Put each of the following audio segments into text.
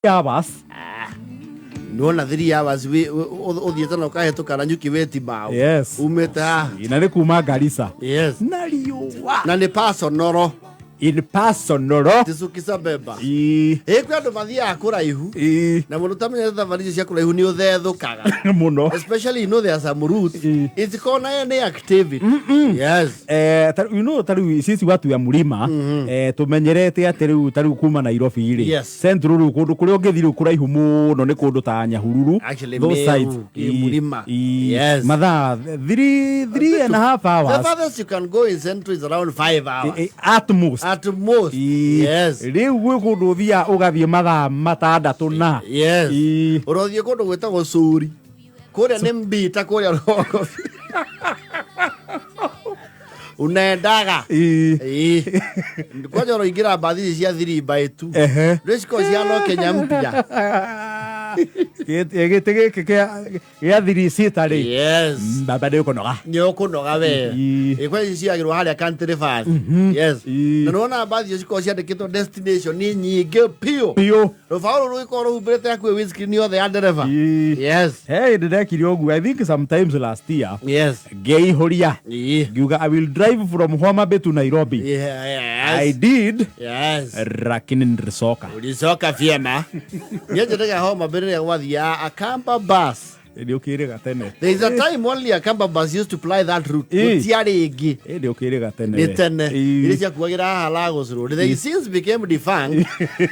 hours. Nona 3 hours uthiete na ukahetuka na nyuki weti bao. Yes. Umete Ina ni kuma Garissa. Yes. Nariwa. Na ni personal. In personal. Tisukisa beba. Kwa andu mathia kuraihu. Na mundu tamenya thabarije cia kuraihu ni uthethukaga. Muno. Especially there's some routes. It's called any activity. Yes. Taru sisi watu ya mlima tumenyerete atiriu taru kuma Nairobi ri. Yes. Central kundu kuri ungithiru kuraihu muno ni kundu ta Nyahururu. Actually, those sides. Mlima. Yes. Mathaa 3.5 hours. The farthest you can go in Central is around 5 hours. At most. At most. Yes. Riu gwe kundu thia ugathie mathaa matandatu na. Yes. Urothie kundu gwetagwo Suri. Kuria ni mbita kuria roko. Unaendaga. Kwaja uroingira bathi cia 3x2. Risiko cia no Kenya mpya. Gete gya thiri sitari. Yes. Baba de kunoga. Nyo kunoga we. Kwa cia giru haria country fast. Yes. Nona bathi cia cia ndikitwo destination ni nyinge pio. Rufaulu ruiko rubrete akwe windscreen yo the driver. Yes. Hey, ndekire ogu. I think sometimes last year. Yes. Gay horia. Giuga I will drive from Homa Bay to Nairobi. Yes. I did. Yes. Lakini nilisoka. Ulisoka vyema. Nyeje ndega Homa Bay ya wathia a Kamba bus. Ndio kirega tene. There is a time only a Kamba bus used to ply that route. Utiari igi. Ndio kirega tene. Tene. Ile cia kuagira Lagos road. They since became defunct.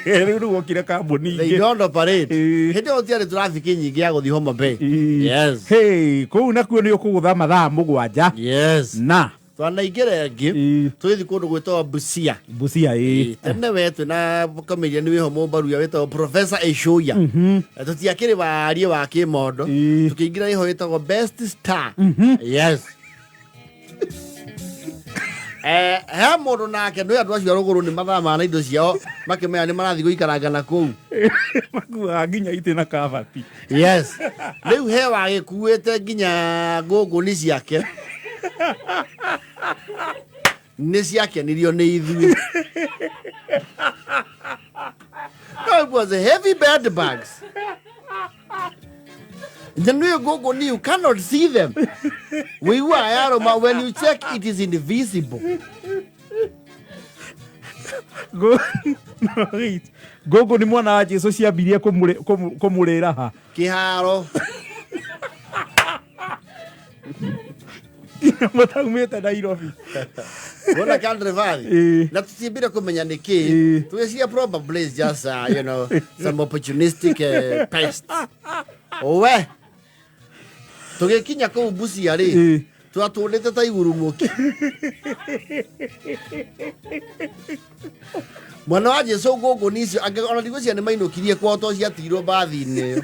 Ndio gukira kambuni. They don't operate. Hende utiari traffic nyingi ya guthi Homa Bay. Yes. Hey, ko nakuo ni ukugutha mathaa mugwanja. Yes. Na twanaigera igi twithi kundu gwitwa Busia. Tene wetu na komedia ni wiho mumbaru ya wetwa Professor Eshoya. Tutiakire barie wa kimondo tukiingira iho wetwa Best Star. Yes. He mundu nake no andu acio ruguru ni mathaa ma na indo ciao makimenya ni marathi guikaranga na kuu makua nginya ite na kavati. Yes. Riu he wa gikuite nginya gugu ni ciake ni ciake nirio ni ithui. It was a heavy bed bags. Then you go, you cannot see them. We were aroma when you check it is invisible. Gogo ni mwana wa Jesu ciambirie kumurira ha kiharo. Mataumete Nairobi. Wona country valley. Na tusimbire kumenya niki. Tuesia probably is just some opportunistic pests. Owe. Tugekinya ku Busia ri. Twatulite ta iguru muki. Mwana wa Jesu gogo nicio ona ndigocia ni mainukirie kwa to cia tiro bathi-ini.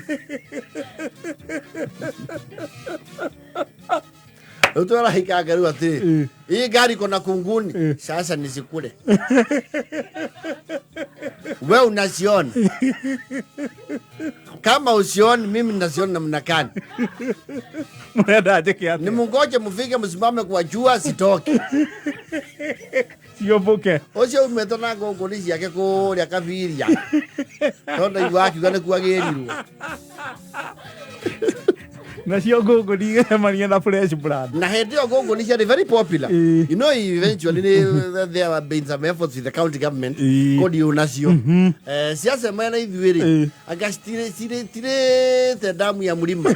Utwara hikaga riu ati hii gari kona kunguni sasa nisikule. Wewe unaziona kama usioni mimi nasiona namna gani? Mwenda aje kiasi. Ni mungoje mufike msimame kwa jua sitoki. Sio boke. Ocio umetona gogo ni ciake kuria kabiria. Tonda iwaki gane kuagirirwo. Na sio gogo ni mania na fresh blood. Na hedio gogo ni very popular. You know, eventually there have been some efforts with the county government. Kodi unasio. Siasa mena ithuiri. Agastire tire damu ya mlima.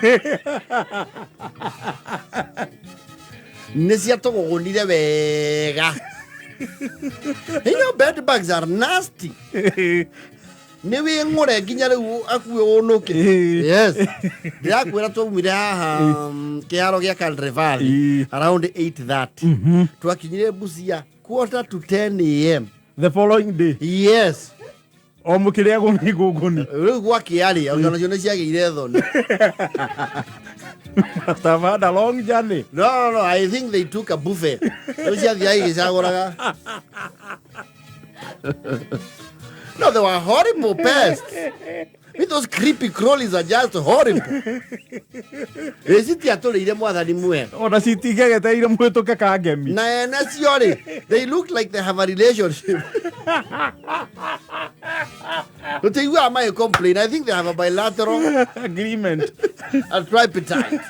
Nesia to gogonire wega. You know, bed bugs are nasty. Niwe ngore ginya riu akuwe onoke. Yes. Ndiakwira twumire haha kiharo gya country valley around 8:30. Twakinyire Busia 9:45 AM the following day. Yes. Omukire goni guguni. Riu gwa kiari organization cia giire thoni. Must have had a long journey. No, I think they took a buffet. Cia thia igicaguraga. No, they were horrible pests. Those creepy crawlies are just horrible. Esiti atole mwathani mwega. Ona citingegete mwĩtũke kangemi. Na ciore, they look like they have a relationship. But you are my complaint. I think they have a bilateral agreement. A tripartite.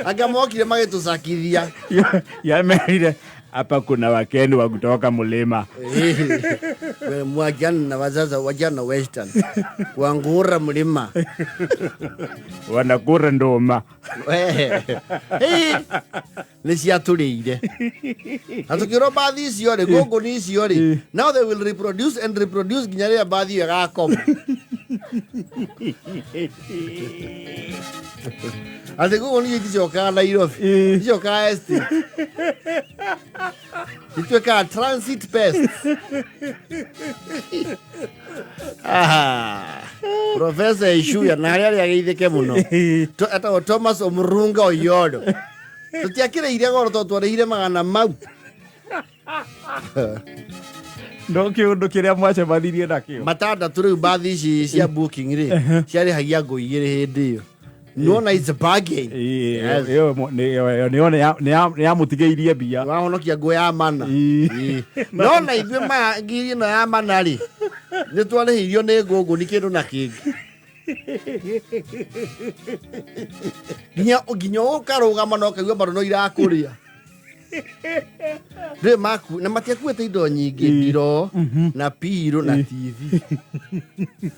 Agamokire magetusakithia. Yamerire hapa kuna wakeni wa kutoka mlima. Mwajana na wazaza wajana western. Kuangura mlima. Wanakura ndoma. Nisiatuleire. Atukiro baadhi isiore, gogo ni isiore. Now they will reproduce and reproduce ginyare ya baadhi ya gakoma. Ate gogo ni yitichoka Nairobi. Yitichoka este. Yitichoka transit pest. Professor Ishuya nari yageithike muno. Ata Thomas Omurunga Oyodo. Tutiakire ire goro totwareire magana mau. No kiundu kiria mwacemanirie nakio. Matanda turi bathi ici cia booking ri. Ciari hagia ngo igire hindi iyo. No na it's a bargain. Yo ne ya mutigeirie bia. Wahonokia ngo ya mana. No na ithuĩ ma ngiri no ya mana ri. Ni twarehirio ni ngungu ni kindu na kingi. Ginya ukarugama no kaigua bado no irakuria. Re maku na matiakuete indo nyingi ngiro na piro na TV.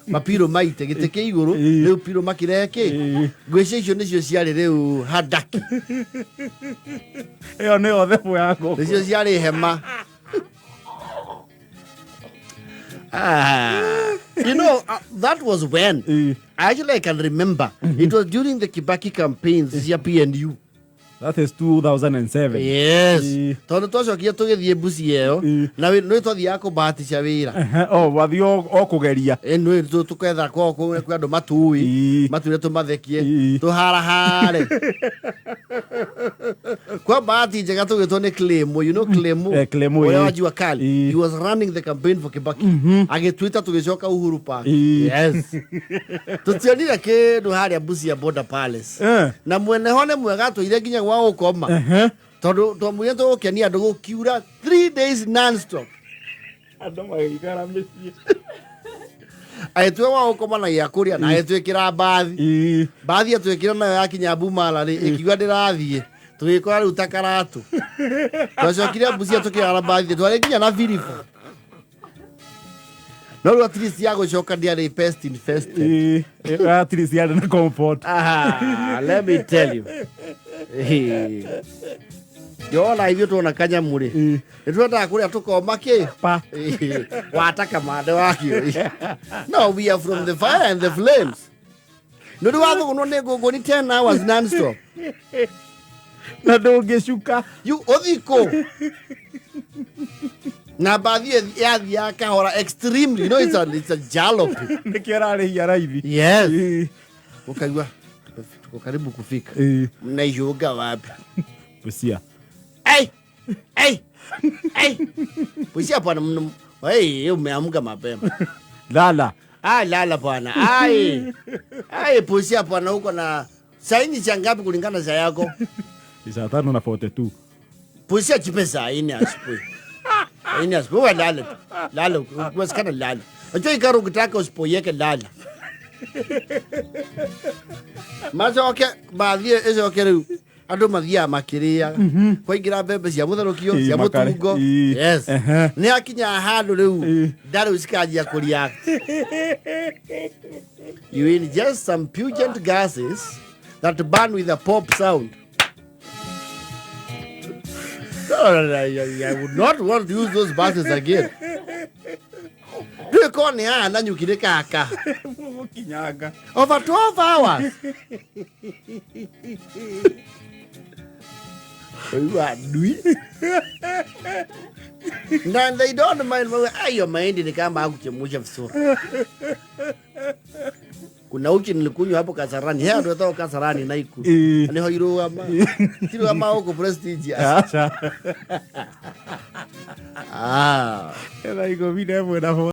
Mapiro maite giteke iguru riu piro makireke. Ngwece icio nicio ciari riu hadaki. Eyo ne othefu yako. Nicio ciari hema. You know, that was when actually I can remember. It was during the Kibaki campaigns, CPNU. That is 2007. Yes. Tondu twacokia tugithie mbuci iyo na no twathia kubahatisha wira. Wathio okugeria. No tuketha ko kwi andu matui tumathekie tuharahare. Kwa bahati njega tugitwo ni Clemo, you know Clemo. Clemo. Wajua kali. He was running the campaign for Kibaki. Agitwita tugicoka Uhuru Park. Yes. Tutionire kindu haria mbuci ya Border Palace. Na mwene hone mwega tuire ginya wa ukoma. Tondu twamwire tugukenia andu gukiura 3 days non-stop. Andu magikara mĩciĩ. Aitwe wa ukoma na yakuria na aitwikira bathi. Bathi atwikira nayo yakinya Bumala ri ikiwa ndirathie. Tugikora riu takaratu. Twacokire mbuci tukira bathi twari ginya na Vilifu. No at least ya gucoka ndiari pest infested. At least ya na comfort. Let me tell you. Yona hivyo tuona kanyamuri. Nitwenda kuria tukoma ki pa. Wataka mande wakio. No, we are from the fire and the flames. No do wago kuno nego ni 10 hours non-stop. Na ndũngĩcuka. You othiko. Na baadhi ya kahora extremely. You know it's a jalop. Nikirari ya raithi. Yes. Ukajua tuko karibu kufika. Mnaijoga wapi? Busia. Hey. Busia bwana umeamka mapema. Lala. Lala bwana. Busia bwana huko na saini cha ngapi kulingana saa yako? Saa 5:42. Busia chipesa ini asubuhi. Ini asubuhi lala. Usikana lala. Acha ikaru ukitaka usipoyeke lala. Mazoke baadhi ezo keru andu mathia makiria kwa ingira mbembe cia mutharukio cia mutungo. Yes. Ni akinya handu riu ndari usikanjia kuria. You ingest some pungent gases that burn with a pop sound. I would not want to use those buses again. Kone na nyukire kaka. Kinyaga. Over 12 hours. You are doing. And they don't mind. Ayo mind ni kama akuchemusha vizuri. kuna uchi nilikunywa hapo Kasarani. Hea ndio toka Kasarani na iku. Ani hoiru ama. Tiro ama huko Prestige. Acha. Ah. Era iko vile hapo na